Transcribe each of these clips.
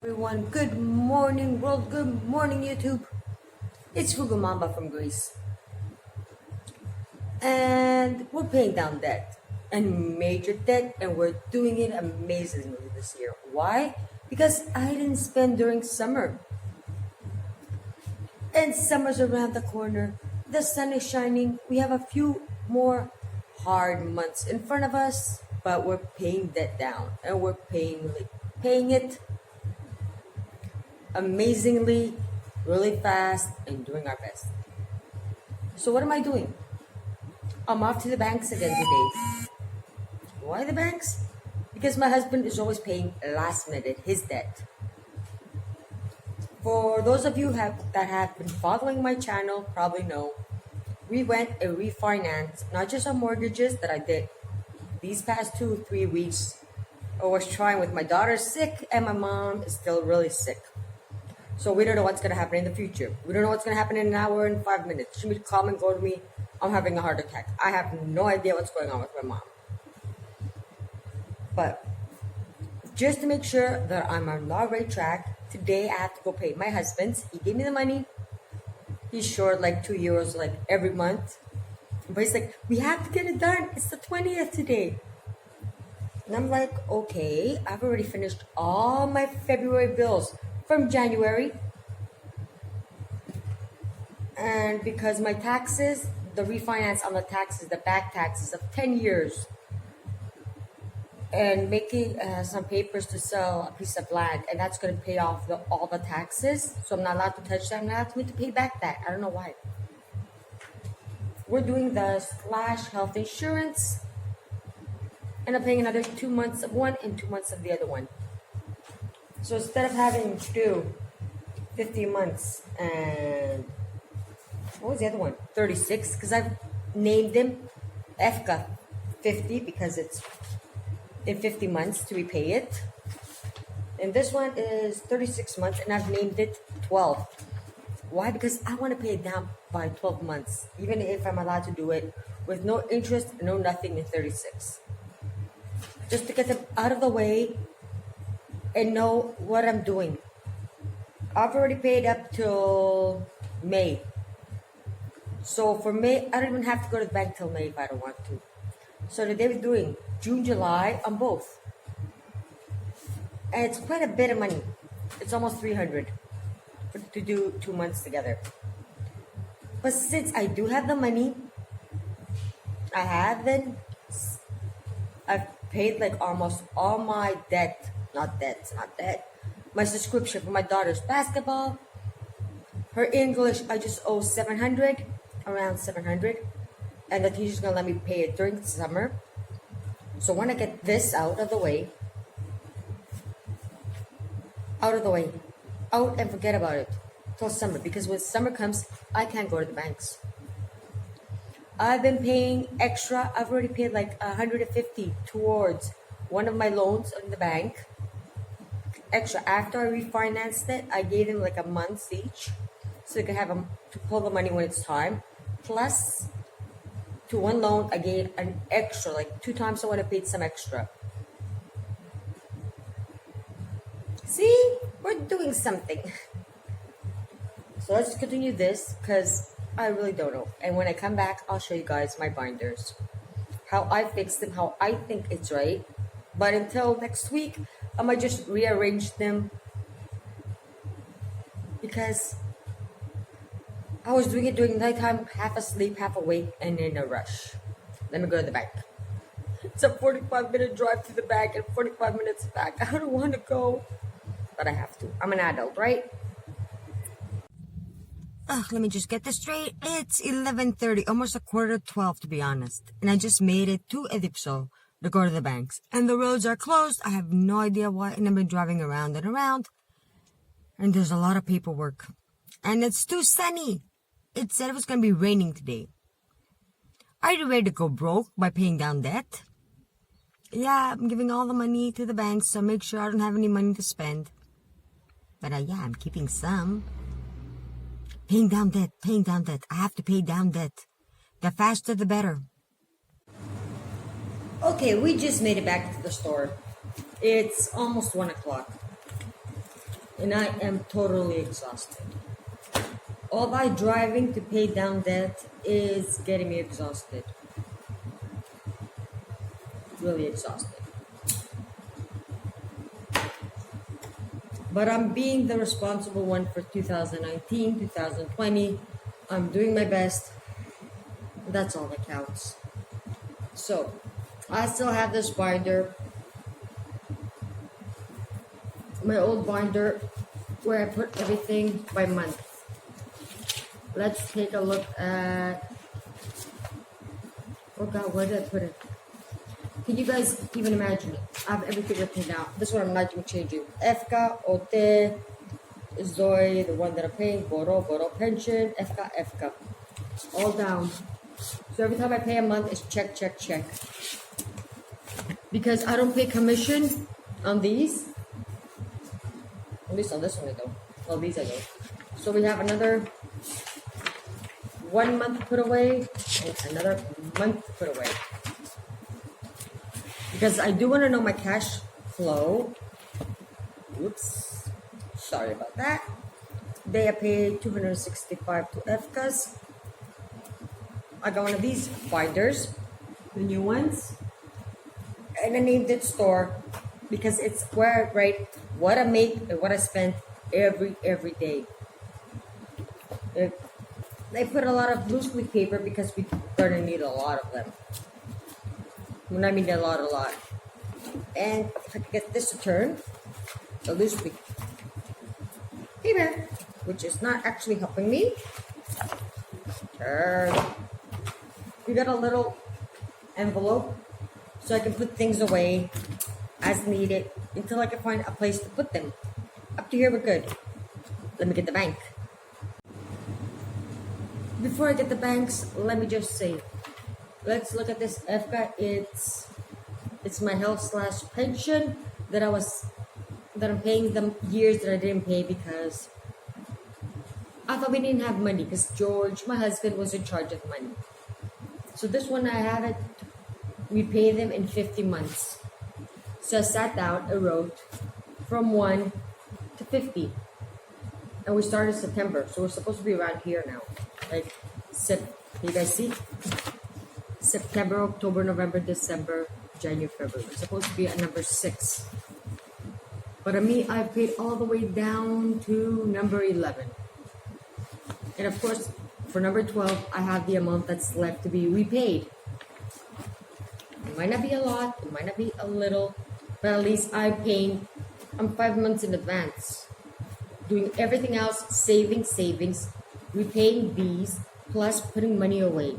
Everyone, good morning world, good morning YouTube. It's Frugal Mamba from Greece. And we're paying down debt and major debt, and we're doing it amazingly this year. Why? Because I didn't spend during summer. And summer's around the corner. The sun is shining. We have a few more hard months in front of us, but we're paying debt down and we're paying it amazingly, really fast, and doing our best. So what am I doing? I'm off to the banks again today. Why the banks? Because my husband is always paying last minute his debt. For those of you that have been following my channel probably know, we went and refinanced not just our mortgages that I did these past 2-3 weeks. I was trying with my daughter sick and my mom is still really sick. So we don't know what's going to happen in the future. We don't know what's going to happen in an hour and 5 minutes. She would come and go to me, I'm having a heart attack. I have no idea what's going on with my mom. But just to make sure that I'm on the right track, today I have to go pay my husband's. He gave me the money. He's short like €2 like every month. But he's like, we have to get it done. It's the 20th today. And I'm like, okay, I've already finished all my February bills from January. And because my taxes, the refinance on the taxes, the back taxes of 10 years, and making some papers to sell a piece of land, and that's going to pay off all the taxes. So I'm not allowed to touch that. I'm not allowed to pay back that. I don't know why. We're doing the slash health insurance, and I'm paying another 2 months of one and 2 months of the other one. So instead of having to do 50 months and what was the other one? 36, because I've named them FCA 50 because it's in 50 months to repay it. And this one is 36 months and I've named it 12. Why? Because I want to pay it down by 12 months, even if I'm allowed to do it with no interest, no nothing in 36. Just to get them out of the way and know what I'm doing. I've already paid up till May. So for May, I don't even have to go to the bank till May if I don't want to. So today we're doing June, July on both. And it's quite a bit of money. It's almost 300 to do 2 months together. But since I do have the money, I've paid like almost all my debt. Not debt. My subscription for my daughter's basketball. Her English, I just owe around 700. And the teacher's gonna let me pay it during the summer. So when I get this out of the way, out and forget about it till summer. Because when summer comes, I can't go to the banks. I've been paying extra. I've already paid like 150 towards one of my loans in the bank. Extra. After I refinanced it, I gave them like a month each, so they could have to pull the money when it's time. Plus, to one loan, I gave an extra, like 2 times what I paid some extra. See, we're doing something. So let's continue this because I really don't know. And when I come back, I'll show you guys my binders, how I fix them, how I think it's right. But until next week, I might just rearrange them because I was doing it during nighttime, half asleep, half awake, and in a rush. Let me go to the bank. It's a 45-minute drive to the bank and 45 minutes back. I don't want to go, but I have to. I'm an adult, right? Let me just get this straight. It's 11:30, almost 11:45 to be honest. And I just made it to Edipso to go to the banks. And the roads are closed. I have no idea why. And I've been driving around and around. And there's a lot of paperwork. And it's too sunny. It said it was going to be raining today. Are you ready to go broke by paying down debt? Yeah, I'm giving all the money to the banks, so make sure I don't have any money to spend. But yeah, I'm keeping some. Paying down debt. I have to pay down debt. The faster, the better. Okay, we just made it back to the store. It's almost 1 o'clock. and I am totally exhausted. All by driving to pay down debt is getting me exhausted. Really exhausted. But I'm being the responsible one for 2019, 2020. I'm doing my best. That's all that counts. So, I still have this binder. My old binder where I put everything by month. Let's take a look at... Oh God, where did I put it? Can you guys even imagine it? I have everything written down. This one I'm not even changing. FK, OTE, Zoe, the one that I'm paying, Boro pension, FK. All down. So every time I pay a month, it's check. Because I don't pay commission on these. At least on this one I don't. Well, these I don't. So we have another 1 month put away and another month put away. Because I do want to know my cash flow. Whoops. Sorry about that. Today I paid $265 to FCAS. I got one of these binders, the new ones. And I named it store because it's where I write what I make and what I spend every day. I put a lot of loose leaf paper because we're gonna need a lot of them. When I mean a lot. And if I can get this to turn, the loose leaf paper, which is not actually helping me. Turn. We got a little envelope so I can put things away as needed until I can find a place to put them. Up to here we're good. Let me get the bank. Before I get the banks, let me just say, let's look at this FCA. It's my health/pension that I'm paying them years that I didn't pay because I thought we didn't have money because George, my husband, was in charge of money. So this one I have it, we pay them in 50 months. So I sat down, I wrote from 1 to 50. And we started September, so we're supposed to be around here now. Like, you guys see? September, October, November, December, January, February. We're supposed to be at number 6. But I paid all the way down to number 11. And of course, for number 12, I have the amount that's left to be repaid. It might not be a lot, it might not be a little, but at least I'm 5 months in advance. Doing everything else, savings, repaying these, plus putting money away.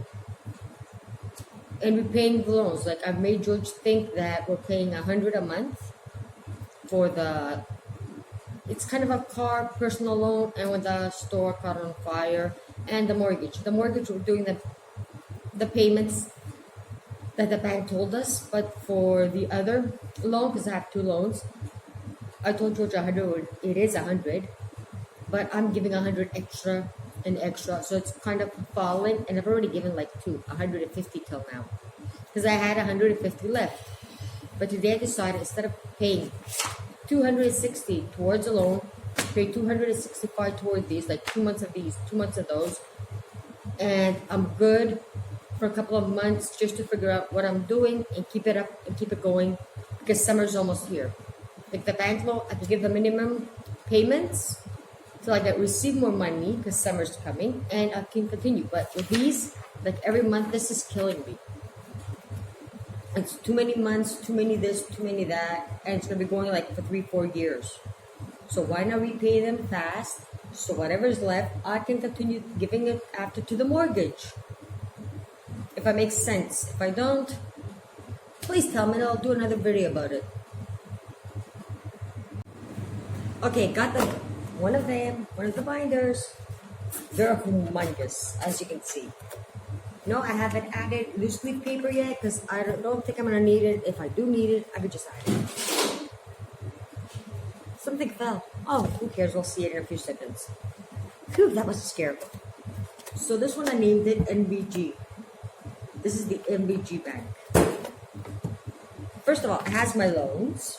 And repaying the loans. Like I've made George think that we're paying $100 a month for it's kind of a car personal loan, and when the store caught on fire, and the mortgage. The mortgage, we're doing the payments that the bank told us, but for the other loan, because I have 2 loans, I told George 100, it is 100, but I'm giving 100 extra, so it's kind of falling, and I've already given like 150 till now, because I had 150 left. But today I decided, instead of paying 260 towards a loan, pay 265 toward these, like 2 months of these, 2 months of those, and I'm good for a couple of months just to figure out what I'm doing and keep it up and keep it going, because summer's almost here. Like the bank loan, I can give the minimum payments so I can receive more money because summer's coming, and I can continue. But with these, like every month, this is killing me. It's too many months, too many this, too many that, and it's going to be going like for 3-4 years. So why not repay them fast? So whatever's left, I can continue giving it after to the mortgage. If it makes sense. If I don't, please tell me and I'll do another video about it. Okay, got one of the binders. They're humongous, as you can see. No, I haven't added loose leaf paper yet because I don't think I'm going to need it. If I do need it, I could just add it. Something fell. Oh, who cares? We'll see it in a few seconds. Phew, that was scary. So this one I named it NBG. This is the NBG bank. First of all, it has my loans.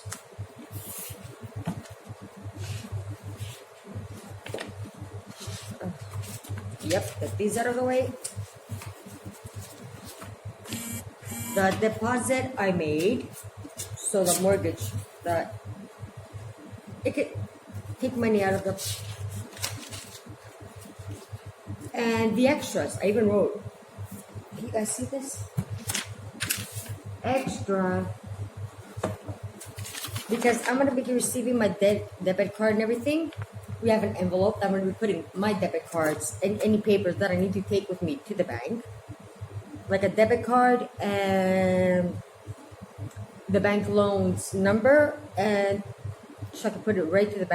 Yep, get these out of the way. The deposit I made, so the mortgage, it could take money out of the, and the extras, I even wrote. Can you guys see this? Extra, because I'm going to be receiving my debit card and everything. We have an envelope that I'm going to be putting my debit cards and any papers that I need to take with me to the bank, like a debit card and the bank loans number, and so I can put it right to the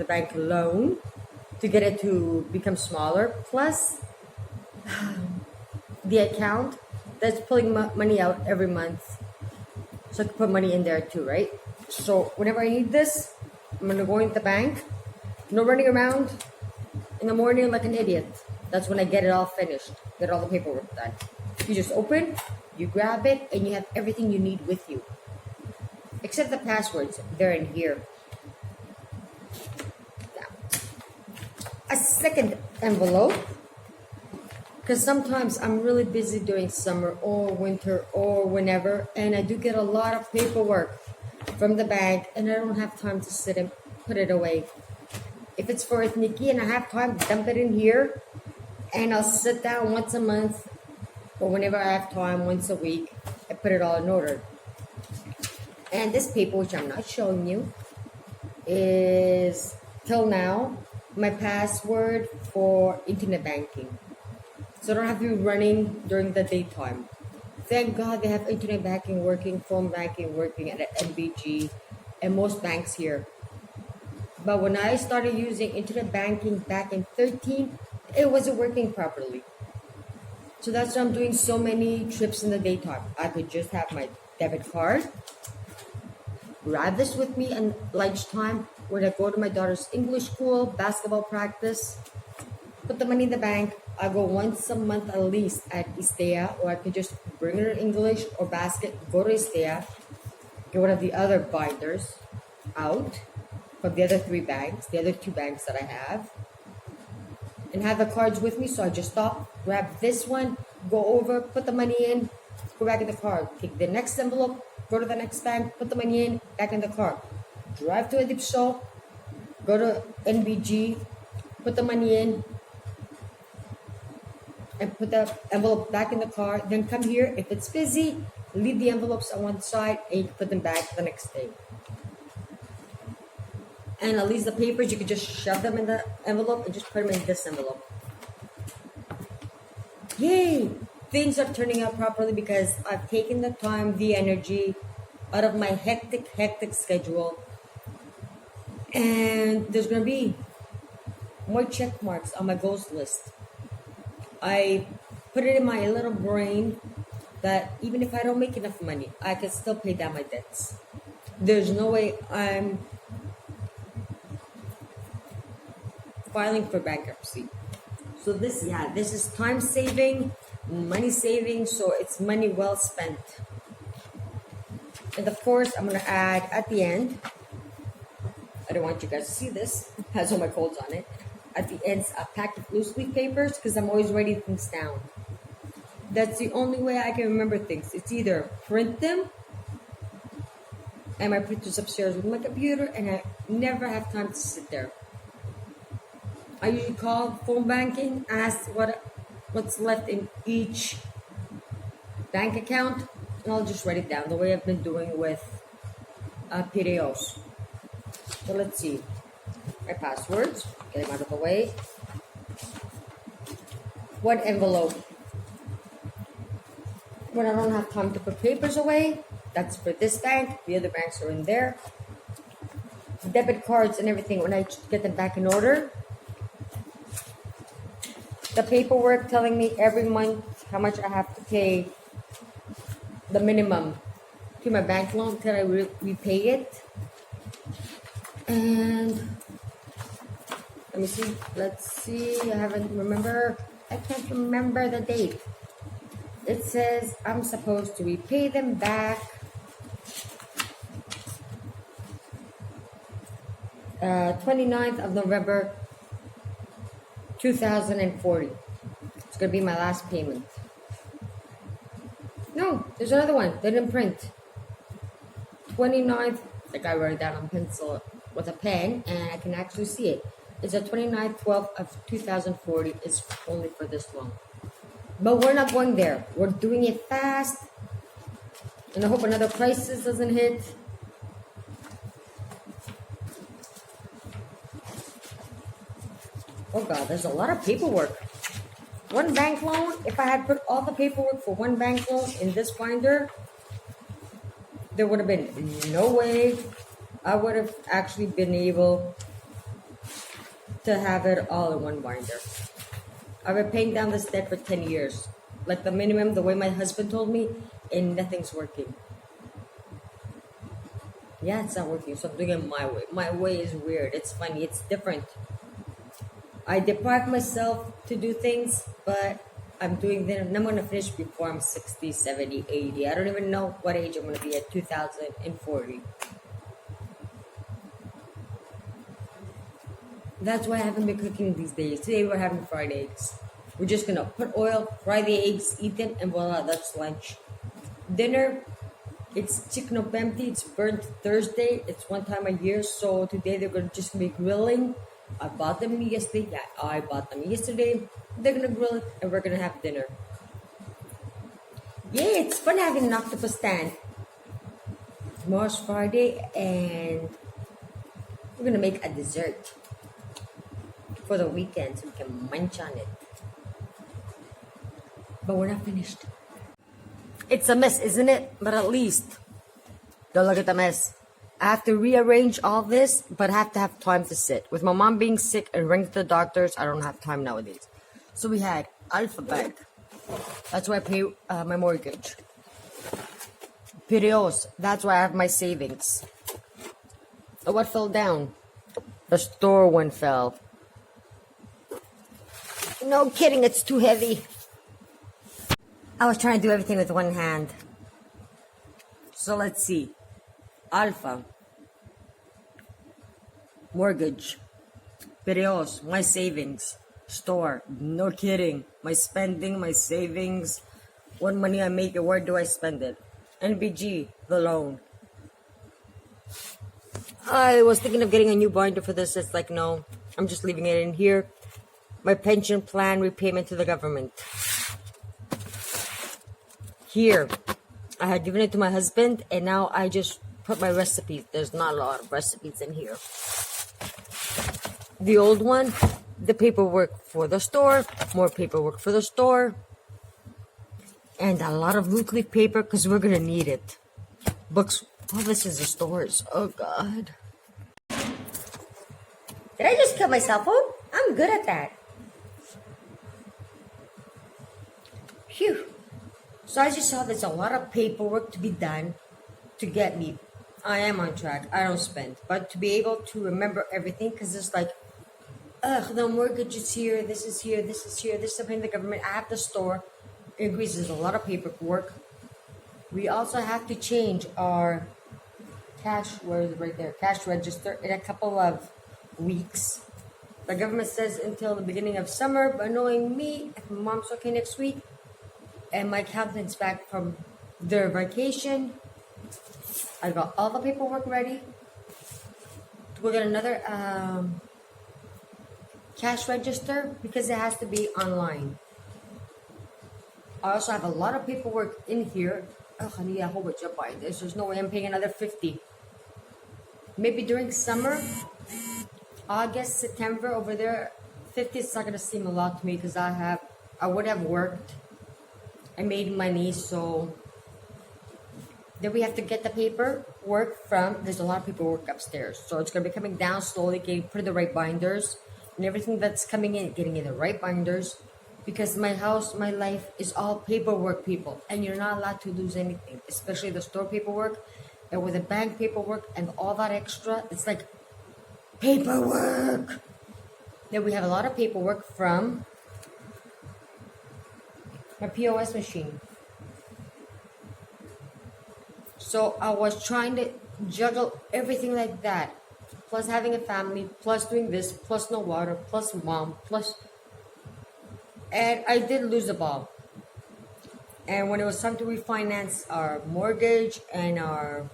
bank loan to get it to become smaller, plus the account that's pulling money out every month, so I can put money in there too, right? So whenever I need this, I'm gonna go into the bank. No running around in the morning like an idiot. That's when I get it all finished, get all the paperwork done. You just open, you grab it, and you have everything you need with you, except the passwords. They're in here. A second envelope, because sometimes I'm really busy during summer or winter or whenever, and I do get a lot of paperwork from the bank, and I don't have time to sit and put it away. If it's for Nikki and I have time, dump it in here, and I'll sit down once a month or whenever I have time, once a week, and put it all in order. And this paper, which I'm not showing you, is till now my password for internet banking, so I don't have to be running during the daytime. Thank God they have internet banking working, phone banking working at NBG and most banks here. But when I started using internet banking back in 2013, it wasn't working properly. So that's why I'm doing so many trips in the daytime. I could just have my debit card, grab this with me at lunchtime when I go to my daughter's English school, basketball practice, put the money in the bank. I go once a month at least at Istea, or I could just bring her English or basket, go to Istea, get one of the other binders out from the other three banks, the other two banks that I have, and have the cards with me. So I just stop, grab this one, go over, put the money in, go back in the car, take the next envelope, go to the next bank, put the money in, back in the car, drive to a dip show, go to NBG, put the money in, and put the envelope back in the car, then come here. If it's busy, leave the envelopes on one side and you can put them back the next day. And at least the papers, you could just shove them in the envelope and just put them in this envelope. Yay! Things are turning out properly because I've taken the time, the energy out of my hectic schedule. And there's going to be more check marks on my goals list. I put it in my little brain that even if I don't make enough money, I can still pay down my debts. There's no way I'm filing for bankruptcy. So this is time saving, money saving, so it's money well spent. And of course, I'm going to add at the end, I don't want you guys to see this, it has all my codes on it. At the end, a pack of loose leaf papers because I'm always writing things down. That's the only way I can remember things. It's either print them, and my printer's upstairs with my computer, and I never have time to sit there. I usually call phone banking, ask what's left in each bank account, and I'll just write it down the way I've been doing with Piraeus. So let's see. My passwords, get them out of the way. One envelope. When I don't have time to put papers away, that's for this bank. The other banks are in there. Debit cards and everything, when I get them back in order. The paperwork telling me every month how much I have to pay, the minimum to my bank loan till I repay it. And let's see, I can't remember the date. It says I'm supposed to repay them back 29th of November 2040. It's gonna be my last payment. No, there's another one. They didn't print. 29th. Like I wrote it down on pencil with a pen, and I can actually see it. It's the 29th, 12th of 2040. It's only for this long. But we're not going there. We're doing it fast. And I hope another crisis doesn't hit. Oh God, there's a lot of paperwork. One bank loan, if I had put all the paperwork for one bank loan in this binder, there would have been no way I would have actually been able to have it all in one binder. I've been paying down this debt for 10 years. Like the minimum, the way my husband told me, and nothing's working. Yeah, it's not working, so I'm doing it my way. My way is weird. It's funny. It's different. I deprive myself to do things, but I'm doing them. And I'm going to finish before I'm 60, 70, 80. I don't even know what age I'm going to be at 2040. That's why I haven't been cooking these days. Today we're having fried eggs. We're just going to put oil, fry the eggs, eat them, and voila, that's lunch. Dinner, it's chicken empty. It's burnt Thursday. It's one time a year, so today they're going to just be grilling. I bought them yesterday. Yeah, I bought them yesterday. They're gonna grill it, and we're gonna have dinner. Yeah, it's fun having an octopus stand. Tomorrow's Friday, and we're gonna make a dessert for the weekend so we can munch on it. But we're not finished. It's a mess, isn't it? But at least, don't look at the mess. I have to rearrange all this, but I have to have time to sit. With my mom being sick and running to the doctors, I don't have time nowadays. So we had Alphabet. That's why I pay my mortgage. Pirios. That's why I have my savings. Oh, what fell down? The store one fell. No kidding, it's too heavy. I was trying to do everything with one hand. So let's see. Alpha, mortgage, Pirios, my savings, store, no kidding, my spending, my savings, what money I make, where do I spend it? NBG, the loan. I was thinking of getting a new binder for this. It's like, no, I'm just leaving it in here. My pension plan repayment to the government. Here, I had given it to my husband, and now I just put my recipes. There's not a lot of recipes in here. The old one, the paperwork for the store, more paperwork for the store, and a lot of loose leaf paper because we're gonna need it. Books. Oh, this is the stores. Oh God. Did I just cut my cell phone? I'm good at that. Phew. So as you saw, there's a lot of paperwork to be done to get me. I am on track. I don't spend. But to be able to remember everything, because it's like, the mortgage is here, this is here, this is here, this is something the government. I have the store. It increases a lot of paperwork. We also have to change our cash, where is it right there? Cash register in a couple of weeks. The government says until the beginning of summer, but knowing me, if my mom's okay next week, and my accountant's back from their vacation, I got all the paperwork ready. We'll get another cash register because it has to be online. I also have a lot of paperwork in here. Oh, I need a whole bunch of binders. There's no way I'm paying another $50. Maybe during summer, August, September, over there, $50 is not gonna seem a lot to me because I would have worked. I made money, so then we have to get the paperwork from, there's a lot of paperwork upstairs. So it's going to be coming down slowly, getting put in the right binders, and everything that's coming in, getting in the right binders. Because my house, my life is all paperwork, people. And you're not allowed to lose anything, especially the store paperwork. And with the bank paperwork and all that extra, it's like paperwork. Then we have a lot of paperwork from my POS machine. So I was trying to juggle everything like that. Plus having a family, plus doing this, plus no water, plus mom, plus And I did lose the ball. And when it was time to refinance our mortgage and our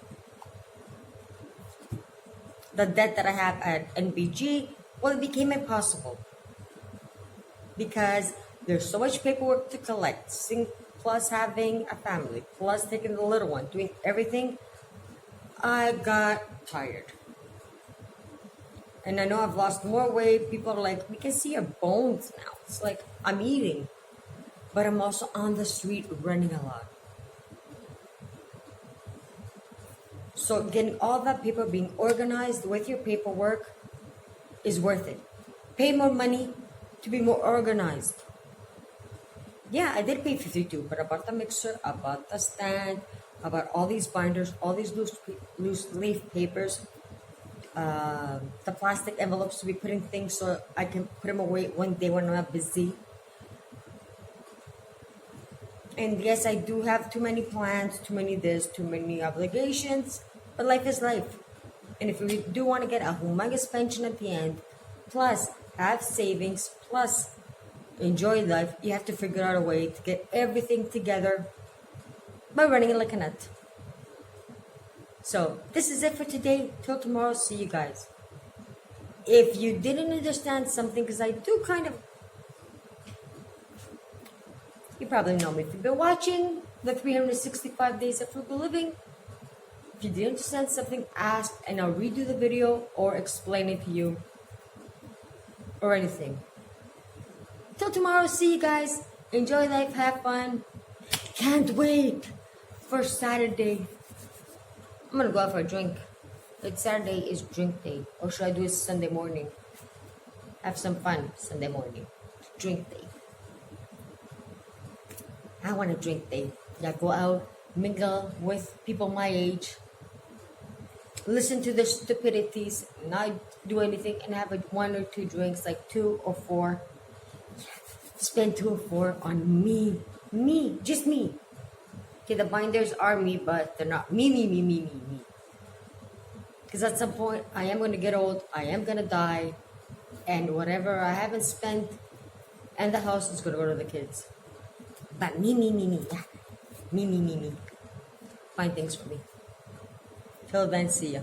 the debt that I have at NBG, well, it became impossible because there's so much paperwork to collect, plus having a family, plus taking the little one, doing everything. I got tired. And I know I've lost more weight. People are like, we can see your bones now. It's like, I'm eating, but I'm also on the street running a lot. So getting all that paper, being organized with your paperwork is worth it. Pay more money to be more organized. Yeah, I did pay 52, but I bought the mixer, I bought the stand, I bought all these binders, all these loose leaf papers, the plastic envelopes to be putting things so I can put them away one day when I'm not busy. And yes, I do have too many plans, too many this, too many obligations, but life is life. And if you do want to get a humongous pension at the end, plus have savings, plus enjoy life, you have to figure out a way to get everything together by running it like a nut. So this is it for today. Till tomorrow, see you guys. If you didn't understand something, because I do kind of, you probably know me if you've been watching the 365 days of frugal living. If you didn't understand something, ask and I'll redo the video or explain it to you or anything. Till tomorrow, see you guys. Enjoy life, have fun. Can't wait for Saturday. I'm gonna go out for a drink. Like Saturday is drink day. Or should I do it Sunday morning? Have some fun Sunday morning. Drink day. I want a drink day. Yeah, go out, mingle with people my age. Listen to their stupidities, not do anything, and have one or two drinks, like 2 or 4. Spend 2 or 4 on me. Me. Just me. Okay, the binders are me, but they're not me. Because at some point, I am going to get old, I am going to die, and whatever I haven't spent and the house is going to go to the kids. But me. Yeah. Me. Find things for me. Till then, see ya.